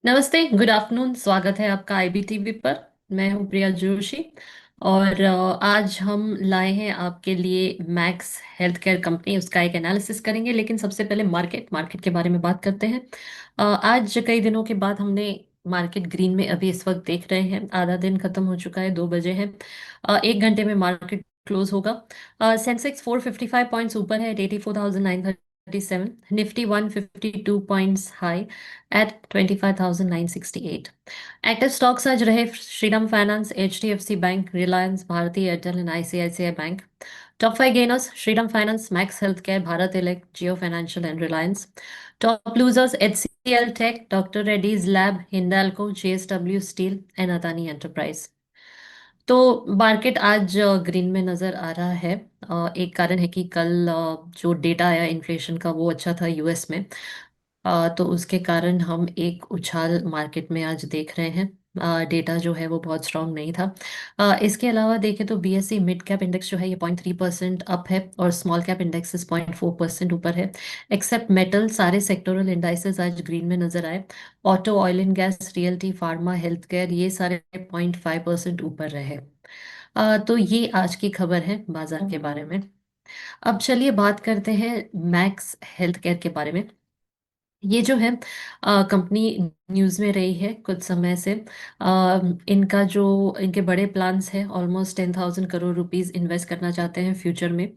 नमस्ते, good afternoon. स्वागत है आपका आईबीटीवी पर। मैं हूं प्रिया जोशी। और आज हम लाए हैं आपके लिए मैक्स हेल्थ केयर कंपनी, उसका एक एनालिसिस करेंगे। लेकिन सबसे पहले मार्केट मार्केट के बारे में बात करते हैं। आज कई दिनों के बाद हमने मार्केट ग्रीन में अभी इस वक्त देख रहे हैं। आधा दिन खत्म हो चुका है, 2 बजे हैं। 1 घंटे में मार्केट क्लोज होगा। सेंसेक्स 455 पॉइंट्स ऊपर है, 84,937। Nifty 152 points high at 25,968। Active stocks आज रहे Shriram finance, HDFC bank, Reliance, Bharti Airtel and ICICI bank. Top 5 gainers Shriram finance, Max health care, Bharat elect, Jio financial and Reliance. Top losers HCL tech, doctor Reddy's lab, Hindalco, JSW steel and Adani enterprise. तो market आज green में नजर आ रहा है। एक कारण है कि कल जो डेटा आया इन्फ्लेशन का वो अच्छा था यूएस में। तो उसके कारण हम एक उछाल मार्केट में आज देख रहे हैं। डेटा जो है वो बहुत स्ट्रांग नहीं था। इसके अलावा देखें तो बीएससी मिड कैप इंडेक्स जो है ये 0.3% अप है, और स्मॉल कैप इंडेक्स 0.4% ऊपर है। एक्सेप्ट मेटल, सारे सेक्टोरल इंडाइसेस आज ग्रीन में नजर आए। Auto, oil and gas, realty, pharma, health care ये सारे 0.5% ऊपर रहे। तो ये आज की खबर है बाजार के बारे में। अब चलिए बात करते हैं मैक्स हेल्थ केयर के बारे में। ये जो है कंपनी न्यूज़ में रही है कुछ समय से। इनका जो इनके बड़े प्लान्स हैं, ऑलमोस्ट 10,000 करोड़ रुपीस इन्वेस्ट करना चाहते हैं फ्यूचर में।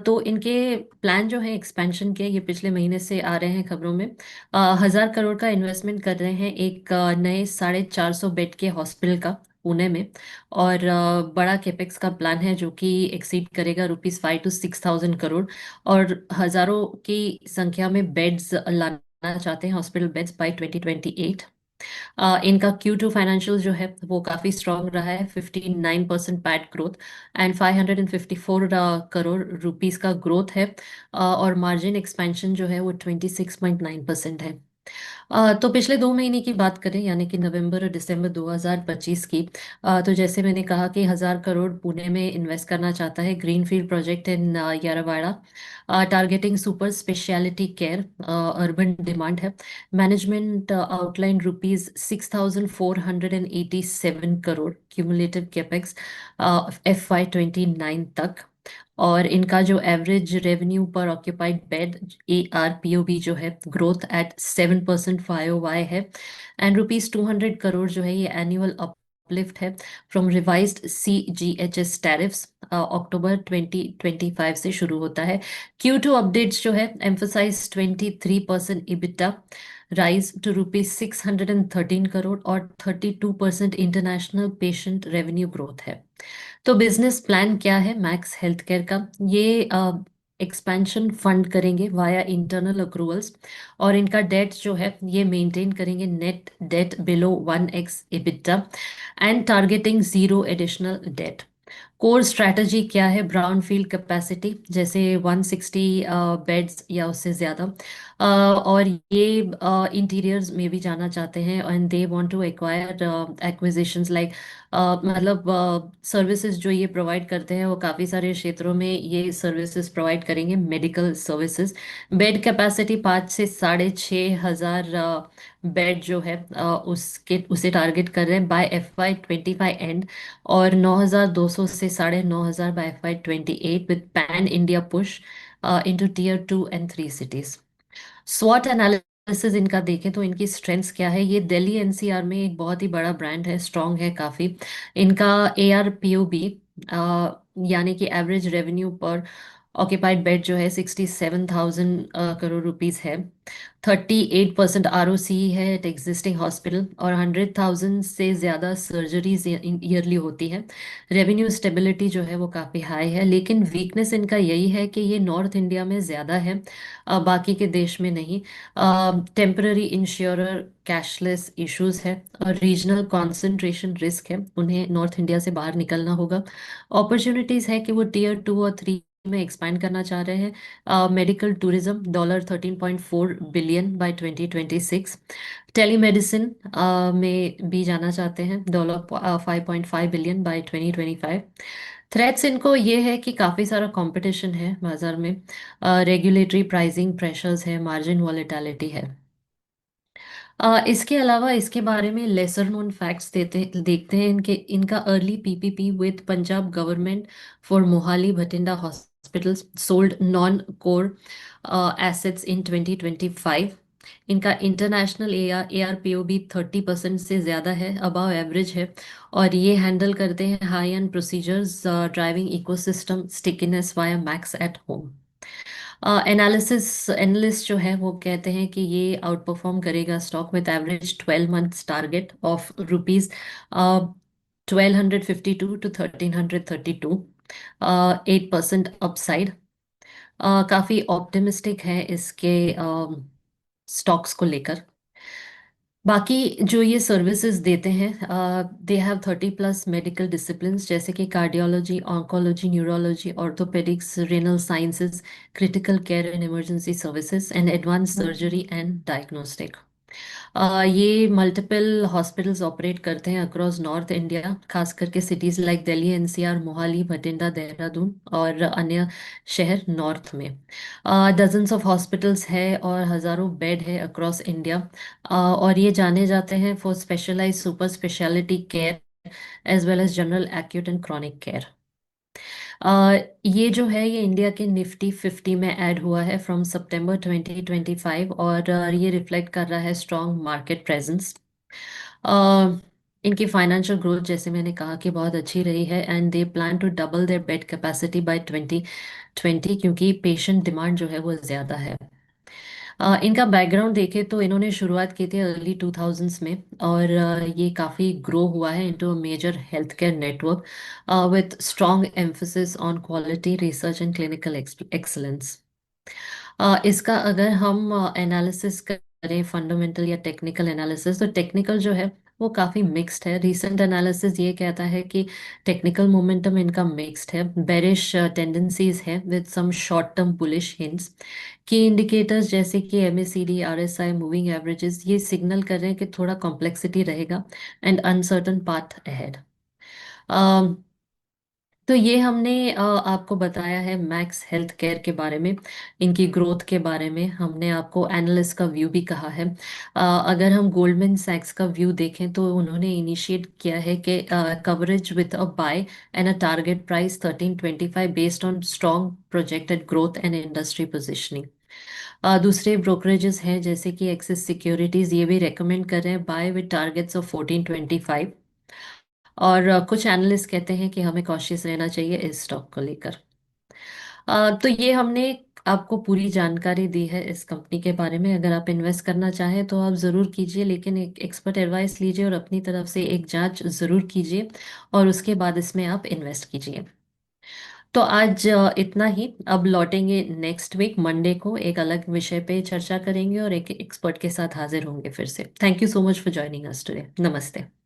तो इनके प्लान जो है एक्सपेंशन के, ये पिछले महीने से आ रहे हैं खबरों में। 1,000 करोड़ का इन्वेस्टमेंट कर रहे हैं एक नए 450 बेड के हॉस्पिटल का पुणे में। और बड़ा केपेक्स का प्लान है जो कि एक्सीड करेगा ₹5 to 6,000 करोड़। और हजारों की संख्या में बेड्स लाना चाहते हैं, हॉस्पिटल बेड्स, बाय 2028। इनका Q2 फाइनेंशियल जो है वो काफ़ी स्ट्रांग रहा है, 59% PAT growth and 554 crore rupees का ग्रोथ है। और मार्जिन एक्सपेंशन जो है वो 26.9% है। तो पिछले 2 महीने की बात करें, यानी कि नवंबर और दिसंबर 2025 की। तो जैसे मैंने कहा कि 1,000 करोड़ पुणे में इन्वेस्ट करना चाहता है, greenfield project in Yerawada, targeting super speciality care, urban demand है। Management outline ₹6,487 crore cumulative capex FY29 तक। और इनका जो average revenue per occupied bed, ARPOB जो है, ग्रोथ एट 7% YOY है। एंड ₹200 करोड़ जो है ये एनुअल अपलिफ्ट है फ्रॉम रिवाइज्ड CGHS टैरिफ्स, अक्टूबर 2025 से शुरू होता है। Q2 अपडेट्स जो है emphasise 23% EBITDA rise to ₹613 crore, और 32% इंटरनेशनल पेशेंट रेवेन्यू ग्रोथ है। तो बिजनेस प्लान क्या है मैक्स हेल्थ केयर का? ये एक्सपेंशन फंड करेंगे वाया इंटरनल अक्रूवल्स। और इनका डेट जो है ये मेंटेन करेंगे, net date below 1x EBITDA and targeting zero additional date. Core strategy क्या है? ब्राउन फील्ड कैपेसिटी जैसे 160 बेड्स या उससे ज़्यादा। और ये इंटीरियर्स में भी जाना चाहते हैं, and they want to acquire acquisitions like, मतलब सर्विसेज जो ये प्रोवाइड करते हैं वो काफ़ी सारे क्षेत्रों में ये सर्विसेज प्रोवाइड करेंगे, मेडिकल सर्विसेज। बेड कैपेसिटी 5 से 6,500 बेड जो है उसके उसे टारगेट कर रहे हैं बाय FY25 एंड। और 9,200 से 9,500 by FY28, with pan India push into Tier 2 and 3 cities. स्वॉट एनालिसिस इनका देखें तो इनकी स्ट्रेंथ्स क्या है? ये दिल्ली एनसीआर में एक बहुत ही बड़ा ब्रांड है, स्ट्रांग है काफ़ी। इनका ARPOB, यानी कि average revenue per occupied bed जो है 67,000 करोड़ रुपीस है। 38% ROCE है एट एग्जिस्टिंग हॉस्पिटल, और 100,000 से ज़्यादा सर्जरीज ईयरली होती है। रेवेन्यू स्टेबिलिटी जो है वो काफ़ी हाई है, लेकिन वीकनेस इनका यही है कि ये नॉर्थ इंडिया में ज़्यादा है, बाकी के देश में नहीं। टेम्पररी इंश्योरर कैशलेस इश्यूज है, और रीजनल कॉन्सेंट्रेशन रिस्क है, उन्हें नॉर्थ इंडिया से बाहर निकलना होगा। अपॉर्चुनिटीज़ है कि वो Tier 2 और 3 में एक्सपैंड करना चाह रहे हैं। Medical tourism $13.4 billion bye 2026। Telemedicine में भी जाना चाहते हैं, $5.5 बिलियन बाय 2025। थ्रेट्स इनको ये है कि काफ़ी सारा कंपटीशन है बाजार में, रेगुलेटरी प्राइसिंग प्रेशर्स है, मार्जिन वॉलेटिलिटी है। इसके अलावा इसके बारे में लेसर नोन फैक्ट्स देते देखते हैं। इनके इनका early PPP with Punjab government for Mohali Bathinda hospitals sold non core assets in 2025। इनका इंटरनेशनल ARPO भी 30% से ज़्यादा है, अबव एवरेज है। और ये हैंडल करते हैं high and procedures driving ecosystem stickiness via max at home. Analysis analyst जो है वो कहते हैं कि ये आउट परफॉर्म करेगा stock with average 12 months target of rupees 1252 to 1332, 8% upside. काफ़ी ऑप्टिमिस्टिक है इसके स्टॉक्स को लेकर। बाकी जो ये सर्विसेज देते हैं, दे हैव 30+ मेडिकल डिसिप्लिन्स जैसे कि cardiology, oncology, neurology, orthopaedics, renal sciences, critical care and emergency services and advance surgery and diagnostic. ये मल्टीपल हॉस्पिटल्स ऑपरेट करते हैं अक्रॉस नॉर्थ इंडिया, खास करके cities like Delhi, NCR, Mohali, Bathinda, Dehradun और अन्य शहर नॉर्थ में। डजन्स ऑफ हॉस्पिटल्स है और हज़ारों बेड है अक्रॉस इंडिया। और ये जाने जाते हैं for specialise super speciality care as well as general acute and chronic care. ये जो है ये इंडिया के निफ्टी 50 में ऐड हुआ है फ्रॉम सितंबर 2025, और ये रिफ्लेक्ट कर रहा है स्ट्रॉन्ग मार्केट प्रेजेंस। इनकी फाइनेंशियल ग्रोथ जैसे मैंने कहा कि बहुत अच्छी रही है, and they plan to double their bed capacity by 2020, क्योंकि पेशेंट डिमांड जो है वो ज़्यादा है। इनका बैकग्राउंड देखें तो इन्होंने शुरुआत की थी अर्ली 2000s में, और ये काफ़ी ग्रो हुआ है into major health care network with strong emphasis on quality research and clinical excellence. इसका अगर हम एनालिसिस करें, फंडामेंटल या टेक्निकल एनालिसिस, तो टेक्निकल जो है वो काफ़ी मिक्स्ड है। रीसेंट एनालिसिस ये कहता है कि टेक्निकल मोमेंटम इनका मिक्स्ड है, बेरिश टेंडेंसीज है with some short term bullish hints. Key indicators जैसे कि MACD, RSI, मूविंग एवरेजेस ये सिग्नल कर रहे हैं कि थोड़ा कॉम्प्लेक्सिटी रहेगा एंड अनसर्टन पाथ अहेड। तो ये हमने आपको बताया है मैक्स हेल्थ केयर के बारे में, इनकी ग्रोथ के बारे में। हमने आपको एनालिस्ट का व्यू भी कहा है। अगर हम गोल्डमैन सैक्स का व्यू देखें तो उन्होंने इनिशिएट किया है कि coverage with a buy and a target price 1325 based on strong projected growth and industry positioning. दूसरे ब्रोकरेजेस हैं जैसे कि एक्सिस सिक्योरिटीज, ये भी रेकमेंड कर रहे हैं बाय विद टारगेट्स ऑफ 1425। और कुछ एनालिस्ट कहते हैं कि हमें कॉशियस रहना चाहिए इस स्टॉक को लेकर। तो ये हमने आपको पूरी जानकारी दी है इस कंपनी के बारे में। अगर आप इन्वेस्ट करना चाहें तो आप ज़रूर कीजिए, लेकिन एक एक्सपर्ट एडवाइस लीजिए और अपनी तरफ से एक जांच ज़रूर कीजिए, और उसके बाद इसमें आप इन्वेस्ट कीजिए। तो आज इतना ही। अब लौटेंगे नेक्स्ट वीक मंडे को, एक अलग विषय पे चर्चा करेंगे और एक एक्सपर्ट के साथ हाजिर होंगे फिर से। Thank you so much for joining us today. नमस्ते।